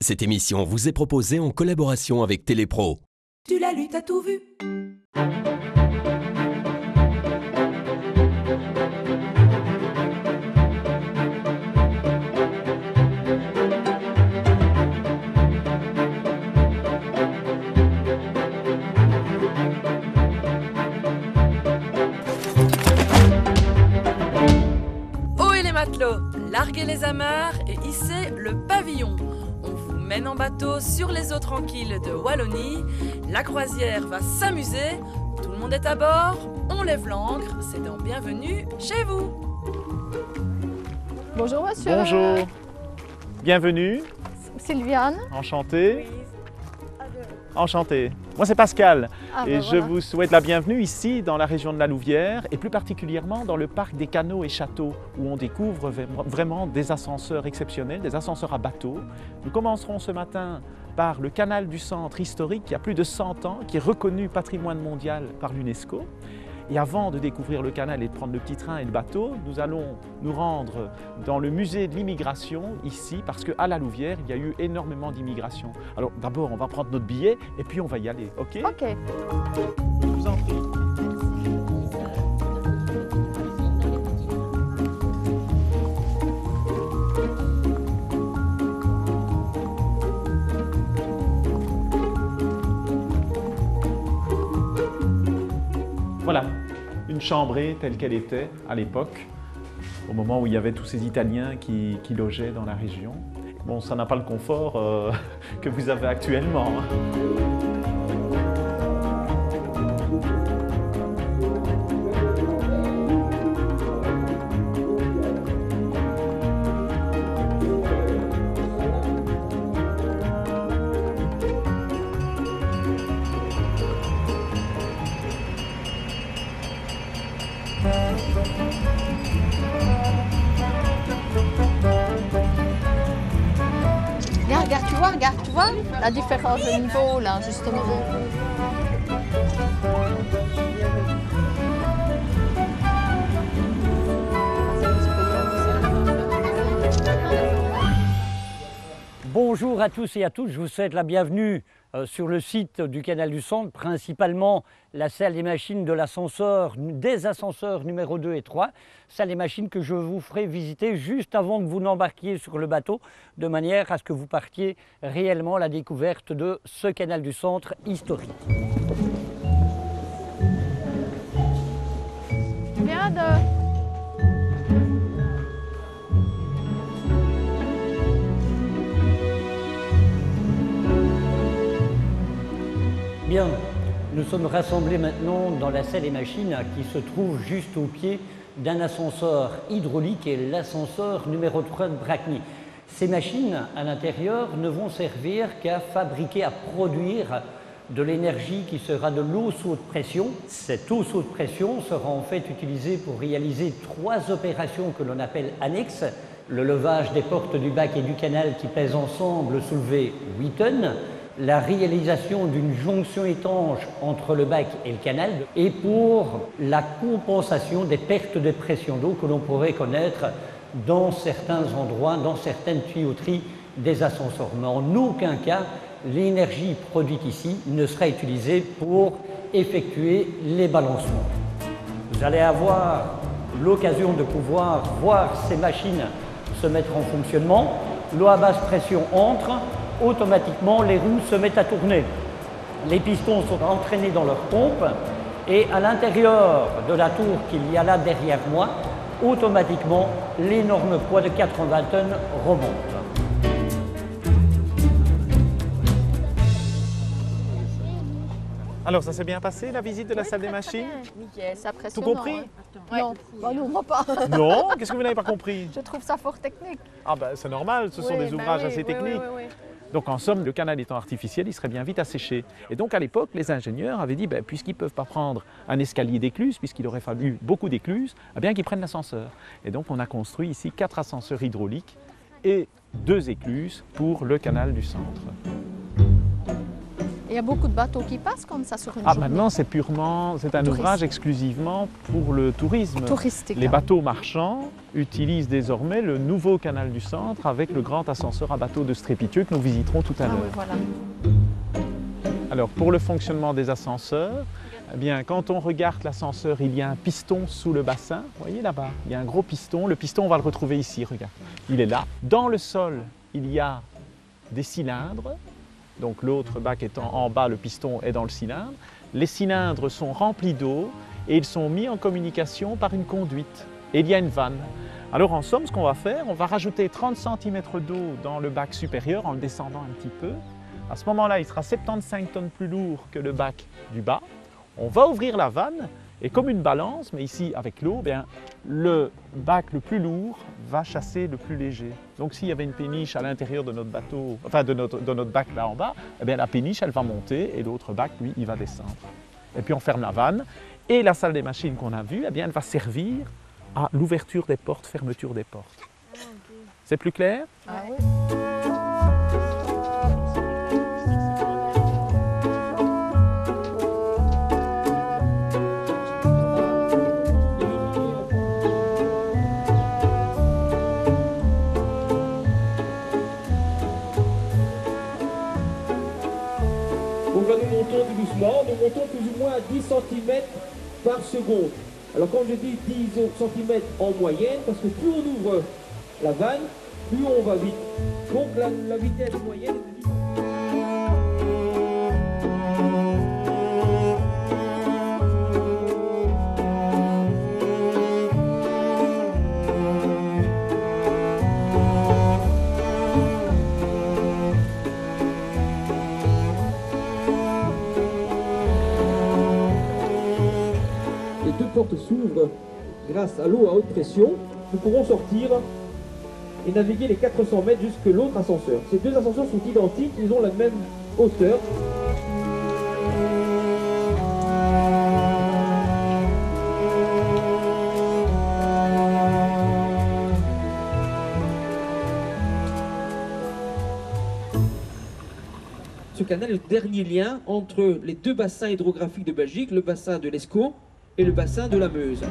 Cette émission vous est proposée en collaboration avec Télépro. Tu l'as lu, t'as tout vu. Ohé les matelots, larguez les amarres et hissez le pavillon. On vous mène en bateau sur les eaux tranquilles de Wallonie. La croisière va s'amuser. Tout le monde est à bord. On lève l'ancre. C'est donc bienvenue chez vous. Bonjour monsieur. Bonjour, bienvenue, Sylviane. enchanté. Enchanté. Moi c'est Pascal et ben je voilà. vous souhaite la bienvenue ici dans la région de la Louvière et plus particulièrement dans le parc des canaux et châteaux où on découvre vraiment des ascenseurs exceptionnels, des ascenseurs à bateau. Nous commencerons ce matin par le canal du Centre historique qui a plus de 100 ans, qui est reconnu patrimoine mondial par l'UNESCO. Et avant de découvrir le canal et de prendre le petit train et le bateau, nous allons nous rendre dans le musée de l'immigration ici, parce qu'à la Louvière, il y a eu énormément d'immigration. Alors d'abord, on va prendre notre billet et puis on va y aller, ok? Ok. Je vous en prie. Voilà, une chambrée telle qu'elle était à l'époque, au moment où il y avait tous ces Italiens qui logeaient dans la région. Bon, ça n'a pas le confort que vous avez actuellement, hein. Regarde, tu vois la différence de niveau là, justement. Bonjour à tous et à toutes, je vous souhaite la bienvenue sur le site du Canal du Centre, principalement la salle des machines de l'ascenseur, des ascenseurs numéro 2 et 3, salle des machines que je vous ferai visiter juste avant que vous n'embarquiez sur le bateau, de manière à ce que vous partiez réellement à la découverte de ce Canal du Centre historique. Viens de... Bien, nous sommes rassemblés maintenant dans la salle des machines qui se trouve juste au pied d'un ascenseur hydraulique et l'ascenseur numéro 3 de Bracny. Ces machines à l'intérieur ne vont servir qu'à fabriquer, à produire de l'énergie qui sera de l'eau sous haute pression. Cette eau sous haute pression sera en fait utilisée pour réaliser 3 opérations que l'on appelle annexes. Le levage des portes du bac et du canal qui pèsent ensemble soulever 8 tonnes. La réalisation d'une jonction étanche entre le bac et le canal et pour la compensation des pertes de pression d'eau que l'on pourrait connaître dans certains endroits, dans certaines tuyauteries des ascenseurs. Mais en aucun cas, l'énergie produite ici ne sera utilisée pour effectuer les balancements. Vous allez avoir l'occasion de pouvoir voir ces machines se mettre en fonctionnement. L'eau à basse pression entre. Automatiquement, les roues se mettent à tourner. Les pistons sont entraînés dans leur pompe et à l'intérieur de la tour qu'il y a là derrière moi, automatiquement, l'énorme poids de 80 tonnes remonte. Alors ça s'est bien passé la visite de la salle des machines? Nickel, c'est Tout impressionnant. compris? Hein. Non, bah non, moi pas. Non? Qu'est-ce que vous n'avez pas compris? Je trouve ça fort technique. Ah ben c'est normal, ce sont Oui, des bah ouvrages oui, assez oui, techniques. oui. Donc en somme, le canal étant artificiel, il serait bien vite asséché. Et donc à l'époque, les ingénieurs avaient dit, puisqu'ils ne peuvent pas prendre un escalier d'écluse, puisqu'il aurait fallu beaucoup d'écluses, bien qu'ils prennent l'ascenseur. Et donc on a construit ici 4 ascenseurs hydrauliques et 2 écluses pour le canal du Centre. Il y a beaucoup de bateaux qui passent comme ça sur une Ah, journée. maintenant c'est un ouvrage exclusivement pour le tourisme. Touristique. Les bateaux marchands utilise désormais le nouveau canal du centre avec le grand ascenseur à bateau de Strépitieux que nous visiterons tout à l'heure. oui, voilà. Alors pour le fonctionnement des ascenseurs, eh bien, quand on regarde l'ascenseur, il y a un piston sous le bassin. Vous voyez là-bas, il y a un gros piston. Le piston, on va le retrouver ici, regarde. Il est là. Dans le sol, il y a des cylindres. Donc l'autre bac étant en bas, le piston est dans le cylindre. Les cylindres sont remplis d'eau et ils sont mis en communication par une conduite. Et il y a une vanne. Alors en somme, ce qu'on va faire, on va rajouter 30 cm d'eau dans le bac supérieur en le descendant un petit peu. À ce moment-là, il sera 75 tonnes plus lourd que le bac du bas. On va ouvrir la vanne et comme une balance, mais ici avec l'eau, bien, le bac le plus lourd va chasser le plus léger. Donc s'il y avait une péniche à l'intérieur de notre bateau, enfin de notre bac là en bas, eh bien, la péniche elle va monter et l'autre bac, lui, il va descendre. Et puis on ferme la vanne et la salle des machines qu'on a vue, eh bien, elle va servir à l'ouverture des portes, fermeture des portes. C'est plus clair? Ah oui. Donc là, nous montons tout doucement, nous montons plus ou moins à 10 cm par seconde. Alors quand je dis 10 cm en moyenne, parce que plus on ouvre la vanne, plus on va vite. Donc la vitesse moyenne est de 10 cm. Les deux portes s'ouvrent grâce à l'eau à haute pression. Nous pourrons sortir et naviguer les 400 mètres jusque l'autre ascenseur. Ces deux ascenseurs sont identiques, ils ont la même hauteur. Ce canal est le dernier lien entre les deux bassins hydrographiques de Belgique, le bassin de l'Escaut et le bassin de la Meuse.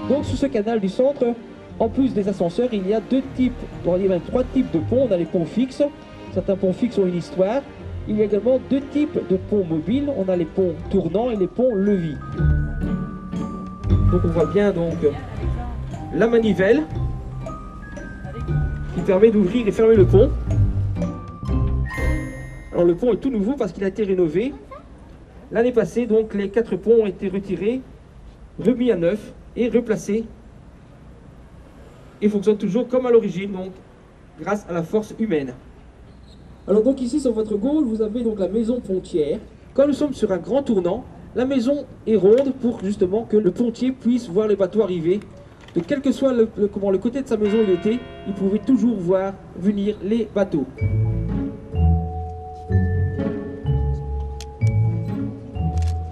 Donc sur ce canal du centre, en plus des ascenseurs, il y a deux types, on va dire même trois types de ponts. On a les ponts fixes, certains ponts fixes ont une histoire. Il y a également deux types de ponts mobiles, on a les ponts tournants et les ponts levis. Donc on voit bien donc la manivelle qui permet d'ouvrir et fermer le pont. Alors le pont est tout nouveau parce qu'il a été rénové. L'année passée, donc les 4 ponts ont été retirés, remis à neuf et replacés. Et fonctionnent toujours comme à l'origine, donc grâce à la force humaine. Alors donc ici sur votre gauche, vous avez donc la maison pontière. Quand nous sommes sur un grand tournant, la maison est ronde pour justement que le pontier puisse voir les bateaux arriver. De quel que soit le côté de sa maison il était, il pouvait toujours voir venir les bateaux.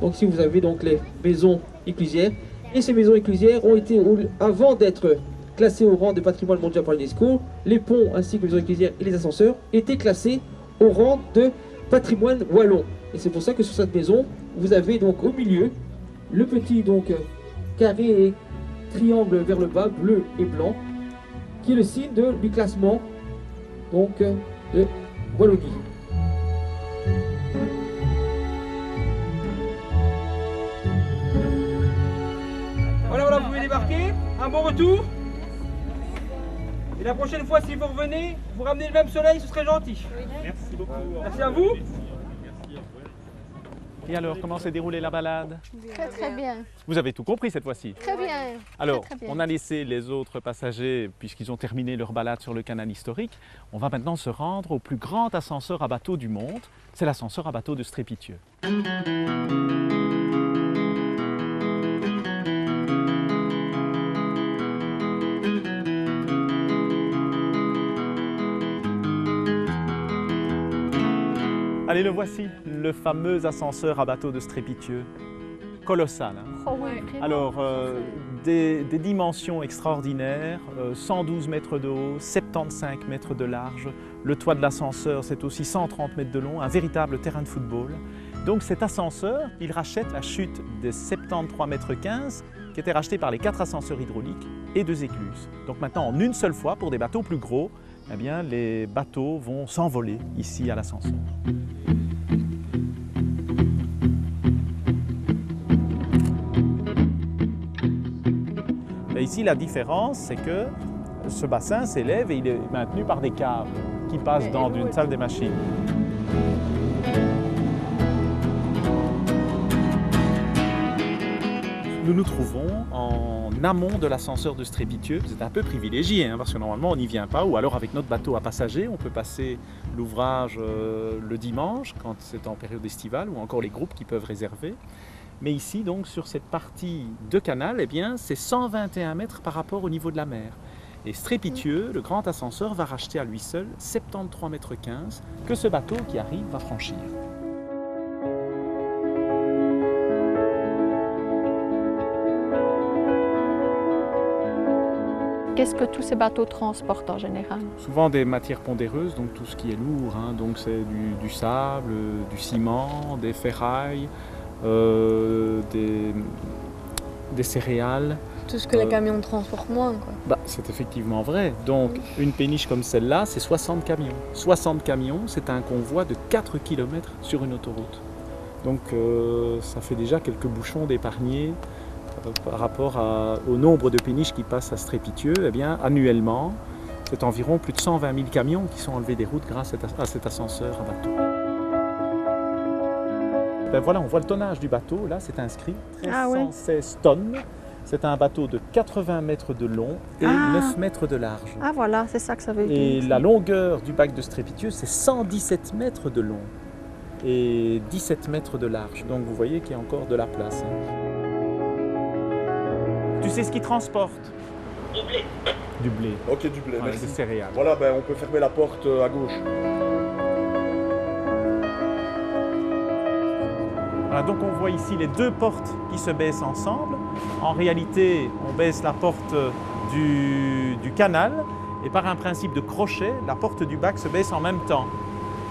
Donc ici vous avez donc les maisons éclusières. Et ces maisons éclusières ont été, avant d'être classées au rang de patrimoine mondial par l'UNESCO, les ponts ainsi que les maisons éclusières et les ascenseurs étaient classés au rang de patrimoine wallon. Et c'est pour ça que sur cette maison, vous avez donc au milieu le petit donc carré et triangle vers le bas, bleu et blanc, qui est le signe du classement donc de Wallonie. Voilà, vous pouvez débarquer. Un bon retour. Et la prochaine fois, si vous revenez, vous ramenez le même soleil, ce serait gentil. Merci beaucoup. Merci à vous. Et alors, comment s'est déroulée la balade? Très très bien. Vous avez tout compris cette fois-ci? Très bien. Alors, Très bien. on a laissé les autres passagers, puisqu'ils ont terminé leur balade sur le canal historique. On va maintenant se rendre au plus grand ascenseur à bateau du monde. C'est l'ascenseur à bateau de Strépitieux. Allez, le voici, le fameux ascenseur à bateau de Strépitieux. Colossal. Hein. Oh oui, vraiment. Alors, des dimensions extraordinaires, 112 mètres de haut, 75 mètres de large. Le toit de l'ascenseur, c'est aussi 130 mètres de long, un véritable terrain de football. Donc cet ascenseur, il rachète la chute des 73 mètres 15 qui était rachetée par les 4 ascenseurs hydrauliques et 2 écluses. Donc maintenant, en une seule fois, pour des bateaux plus gros, eh bien, les bateaux vont s'envoler ici à l'ascenseur. Et ici, la différence, c'est que ce bassin s'élève et il est maintenu par des câbles qui passent dans une salle des machines. Nous nous trouvons en amont de l'ascenseur de Strépitieux. C'est un peu privilégié, hein, parce que normalement on n'y vient pas, ou alors avec notre bateau à passagers, on peut passer l'ouvrage le dimanche, quand c'est en période estivale, ou encore les groupes qui peuvent réserver. Mais ici, donc, sur cette partie de canal, eh bien, c'est 121 mètres par rapport au niveau de la mer. Et Strépitieux, le grand ascenseur, va racheter à lui seul 73 mètres 15 que ce bateau qui arrive va franchir. Qu'est-ce que tous ces bateaux transportent en général? Souvent des matières pondéreuses, donc tout ce qui est lourd, hein, donc c'est du sable, du ciment, des ferrailles, des céréales. Tout ce que les camions transportent moins, quoi. Bah, c'est effectivement vrai. Donc une péniche comme celle-là, c'est 60 camions. 60 camions, c'est un convoi de 4 km sur une autoroute. Donc ça fait déjà quelques bouchons d'épargnés. Par rapport au nombre de péniches qui passent à Strépitieux, eh bien, annuellement, c'est environ plus de 120 000 camions qui sont enlevés des routes grâce à cet ascenseur à bateau. Ben voilà, on voit le tonnage du bateau, là c'est inscrit, 1316 tonnes. C'est un bateau de 80 mètres de long et 9 mètres de large. Ah voilà, c'est ça que ça veut dire. Et la longueur du bac de Strépitieux, c'est 117 mètres de long et 17 mètres de large. Donc vous voyez qu'il y a encore de la place. Hein. Tu sais ce qu'ils transportent? Du blé. Du blé. Ok, du blé, Ouais, merci. des céréales. Voilà, ben, on peut fermer la porte à gauche. Voilà, donc on voit ici les deux portes qui se baissent ensemble. En réalité, on baisse la porte du canal et par un principe de crochet, la porte du bac se baisse en même temps.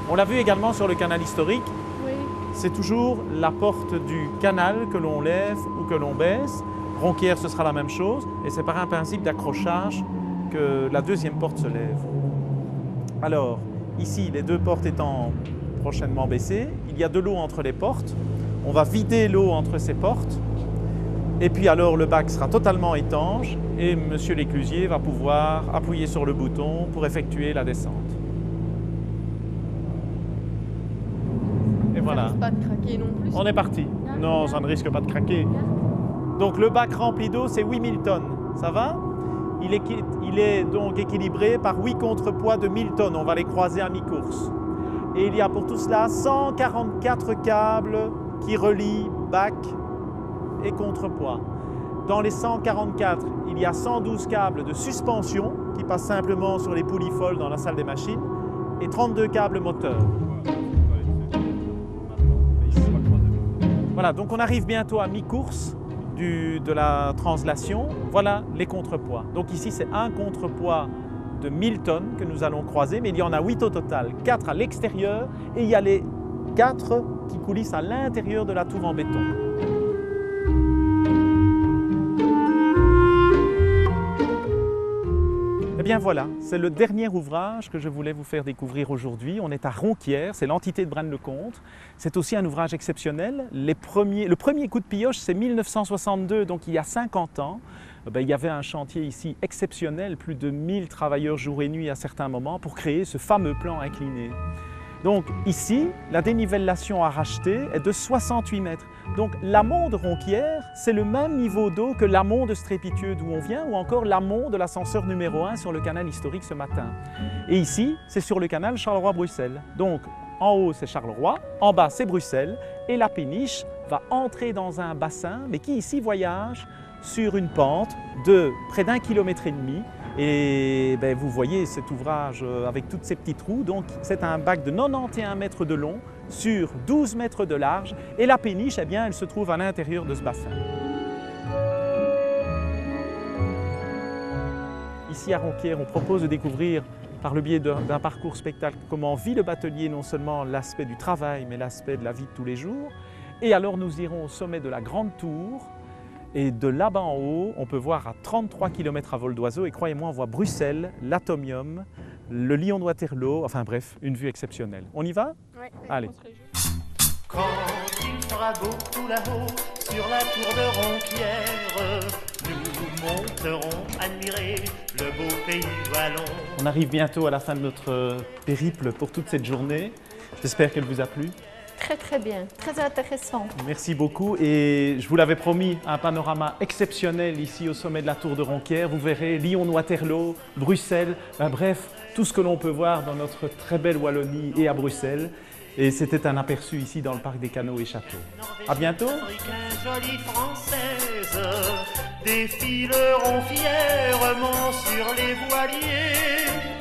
On l'a vu également sur le canal historique. Oui. C'est toujours la porte du canal que l'on lève ou que l'on baisse. Ronquière, ce sera la même chose, et c'est par un principe d'accrochage que la deuxième porte se lève. Alors, ici, les deux portes étant prochainement baissées, il y a de l'eau entre les portes. On va vider l'eau entre ces portes, et puis alors le bac sera totalement étanche, et monsieur l'éclusier va pouvoir appuyer sur le bouton pour effectuer la descente. Et voilà. Ça risque pas de craquer non plus. On est parti. Non, ça ne risque pas de craquer. Donc le bac rempli d'eau, c'est 8000 tonnes. Ça va? Il est donc équilibré par 8 contrepoids de 1000 tonnes. On va les croiser à mi-course. Et il y a pour tout cela 144 câbles qui relient bac et contrepoids. Dans les 144, il y a 112 câbles de suspension qui passent simplement sur les poulies folles dans la salle des machines et 32 câbles moteurs. Voilà, donc on arrive bientôt à mi-course de la translation. Voilà les contrepoids. Donc ici, c'est un contrepoids de 1000 tonnes que nous allons croiser, mais il y en a 8 au total, 4 à l'extérieur et il y a les 4 qui coulissent à l'intérieur de la tour en béton. Eh bien voilà, c'est le dernier ouvrage que je voulais vous faire découvrir aujourd'hui. On est à Ronquière, c'est l'entité de Braine-le-Comte. C'est aussi un ouvrage exceptionnel. Le premier coup de pioche, c'est 1962, donc il y a 50 ans. Il y avait un chantier ici exceptionnel, plus de 1000 travailleurs jour et nuit à certains moments pour créer ce fameux plan incliné. Donc ici, la dénivellation à racheter est de 68 mètres. Donc l'amont de Ronquières, c'est le même niveau d'eau que l'amont de Strépitieux d'où on vient, ou encore l'amont de l'ascenseur numéro 1 sur le canal historique ce matin. Et ici, c'est sur le canal Charleroi-Bruxelles. Donc en haut, c'est Charleroi, en bas, c'est Bruxelles, et la péniche va entrer dans un bassin, mais qui ici voyage sur une pente de près d'1,5 km. Et ben, vous voyez cet ouvrage avec toutes ces petits trous, donc c'est un bac de 91 mètres de long sur 12 mètres de large, et la péniche, eh bien, elle se trouve à l'intérieur de ce bassin. Ici à Ronquières, on propose de découvrir par le biais d'un parcours spectacle comment vit le batelier, non seulement l'aspect du travail, mais l'aspect de la vie de tous les jours. Et alors nous irons au sommet de la Grande Tour, et de là-bas en haut, on peut voir à 33 km à vol d'oiseau, et croyez-moi, on voit Bruxelles, l'Atomium, le Lion de Waterloo, enfin bref, une vue exceptionnelle. On y va? Ouais. Allez. Quand il fera beau tout là-haut, sur la tour de Ronquières, nous monterons admirer le beau pays wallon. On arrive bientôt à la fin de notre périple pour toute cette journée. J'espère qu'elle vous a plu. Très très bien, très intéressant. Merci beaucoup, et je vous l'avais promis, un panorama exceptionnel ici au sommet de la tour de Ronquières. Vous verrez Lyon, Waterloo, Bruxelles, bref, tout ce que l'on peut voir dans notre très belle Wallonie et à Bruxelles. Et c'était un aperçu ici dans le parc des canaux et châteaux. À bientôt. Jolie française défileront fièrement sur les voiliers.